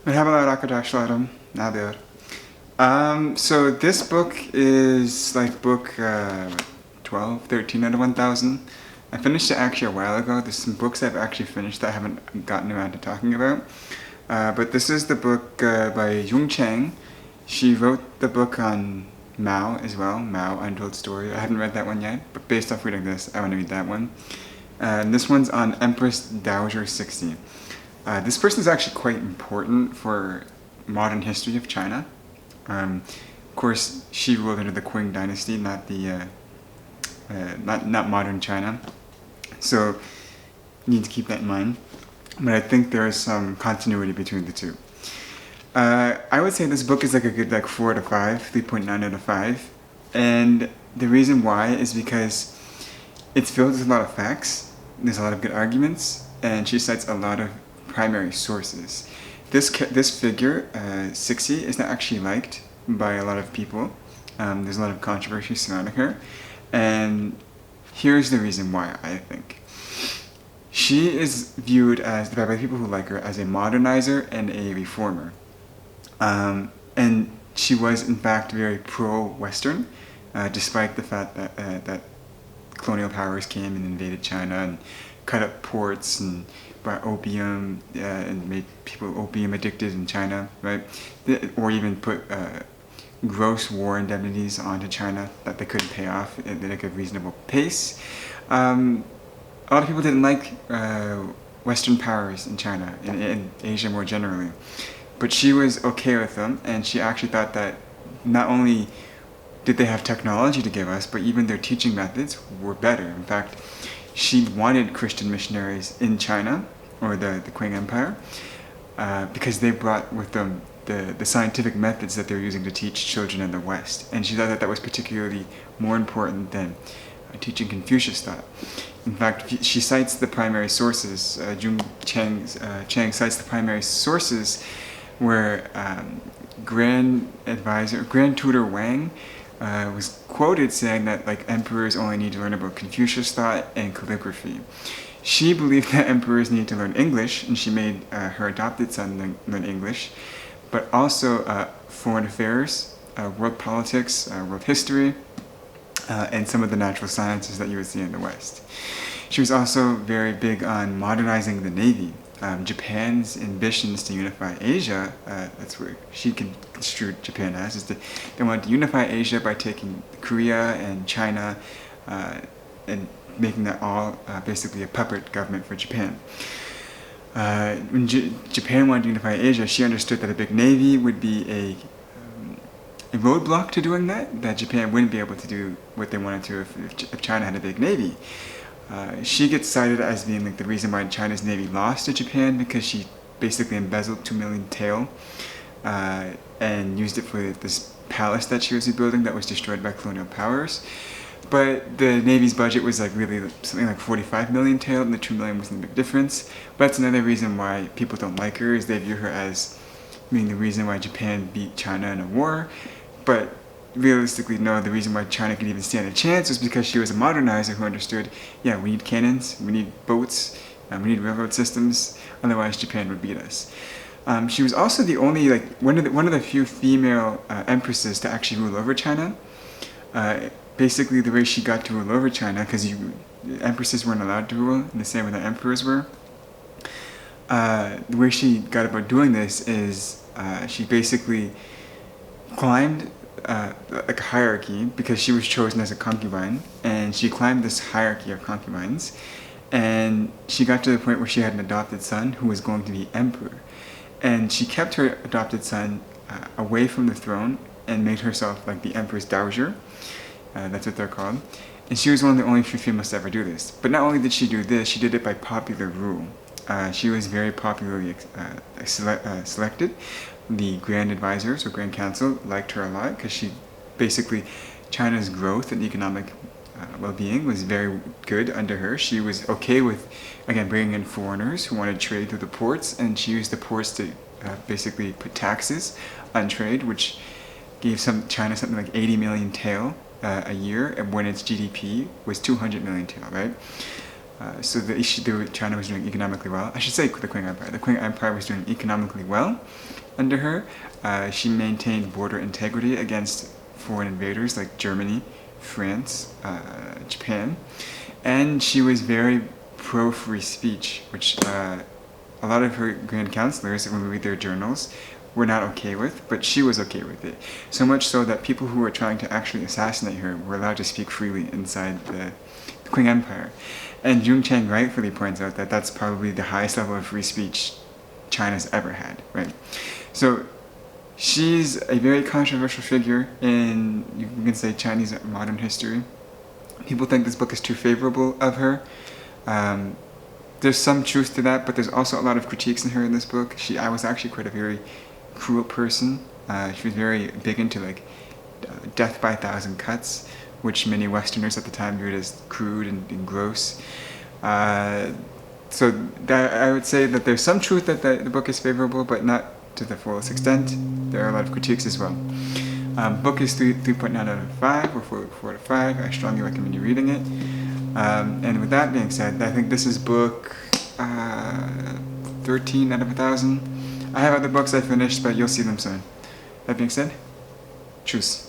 Merhabalar arkadaşlarım. Ne haber? So this book is like book 12, 13 out of 1000. I finished it actually a while ago. There's some books I've actually finished that I haven't gotten around to talking about. But this is the book by Jung Chang. She wrote the book on Mao as well, Mao Untold Story. I haven't read that one yet, but based off reading this, I want to read that one. And this one's on Empress Dowager Cixi. This person is actually quite important for modern history of China. Of course, she ruled under the Qing Dynasty, not the not modern China. So, you need to keep that in mind. But I think there is some continuity between the two. I would say this book is like a good 4 out of 5, 3.9 out of 5. And the reason why is because it's filled with a lot of facts. There's a lot of good arguments, and she cites a lot of primary sources. This figure, Cixi, is not actually liked by a lot of people. There's a lot of controversy surrounding her, and here's the reason why, I think. She is viewed as, by people who like her, as a modernizer and a reformer. And she was, in fact, very pro-Western, despite the fact that colonial powers came and invaded China and cut up ports and brought opium and made people opium addicted in China, right? Or even put gross war indemnities onto China that they couldn't pay off at like a reasonable pace. A lot of people didn't like Western powers in China, in Asia more generally. But she was okay with them, and she actually thought that not only did they have technology to give us, but even their teaching methods were better. In fact, she wanted Christian missionaries in China, or the Qing Empire, because they brought with them the scientific methods that they're using to teach children in the West. And she thought that that was particularly more important than teaching Confucius thought. In fact, she cites the primary sources, Jung Chang cites the primary sources where Grand Tutor Wang was quoted saying that emperors only need to learn about Confucius thought and calligraphy. She believed that emperors needed to learn English, and she made her adopted son learn English, but also foreign affairs, world politics, world history, and some of the natural sciences that you would see in the West. She was also very big on modernizing the Navy. Japan's ambitions to unify Asia, that's where she construed Japan as, is that they wanted to unify Asia by taking Korea and China and making that all basically a puppet government for Japan. When Japan wanted to unify Asia, she understood that a big navy would be a roadblock to doing that Japan wouldn't be able to do what they wanted to if China had a big navy. She gets cited as being the reason why China's navy lost to Japan, because she basically embezzled 2 million tael and used it for this palace that she was rebuilding that was destroyed by colonial powers. But the Navy's budget was really something like 45 million tael, and the 2 million wasn't a big difference. But that's another reason why people don't like her, is they view her as being the reason why Japan beat China in a war. But realistically, no, the reason why China could even stand a chance was because she was a modernizer who understood, yeah, we need cannons, we need boats, we need railroad systems, otherwise Japan would beat us. She was also the only, one of the few female empresses to actually rule over China. Basically, the way she got to rule over China, because empresses weren't allowed to rule in the same way that emperors were. The way she got about doing this is she basically climbed a hierarchy, because she was chosen as a concubine, and she climbed this hierarchy of concubines, and she got to the point where she had an adopted son who was going to be emperor, and she kept her adopted son away from the throne and made herself the Empress Dowager. That's what they're called. And she was one of the only few females to ever do this. But not only did she do this, she did it by popular rule. She was very popularly selected. The Grand Advisors, or Grand Council, liked her a lot, because China's growth and economic well-being was very good under her. She was okay with, again, bringing in foreigners who wanted trade through the ports, and she used the ports to basically put taxes on trade, which gave China something like 80 million tael a year, when its GDP was 200 million tael, right? So China was doing economically well. I should say the Qing Empire. The Qing Empire was doing economically well under her. She maintained border integrity against foreign invaders like Germany, France, Japan, and she was very pro-free speech, which a lot of her grand counselors, when we read their journals, were not okay with, but she was okay with it. So much so that people who were trying to actually assassinate her were allowed to speak freely inside the Qing Empire. And Jung Chang rightfully points out that that's probably the highest level of free speech China's ever had, right? So she's a very controversial figure in, you can say, Chinese modern history. People think this book is too favorable of her. There's some truth to that, but there's also a lot of critiques in her in this book. I was actually quite a very cruel person. She was very big into death by 1,000 cuts, which many Westerners at the time viewed as crude and gross. So I would say that there's some truth that the book is favorable, but not to the fullest extent. There are a lot of critiques as well. Book is 3.9 out of 5, or 4 out of 5. I strongly recommend you reading it. And with that being said, I think this is book 13 out of 1,000. I have other books I finished, but you'll see them soon. That being said, tschüss.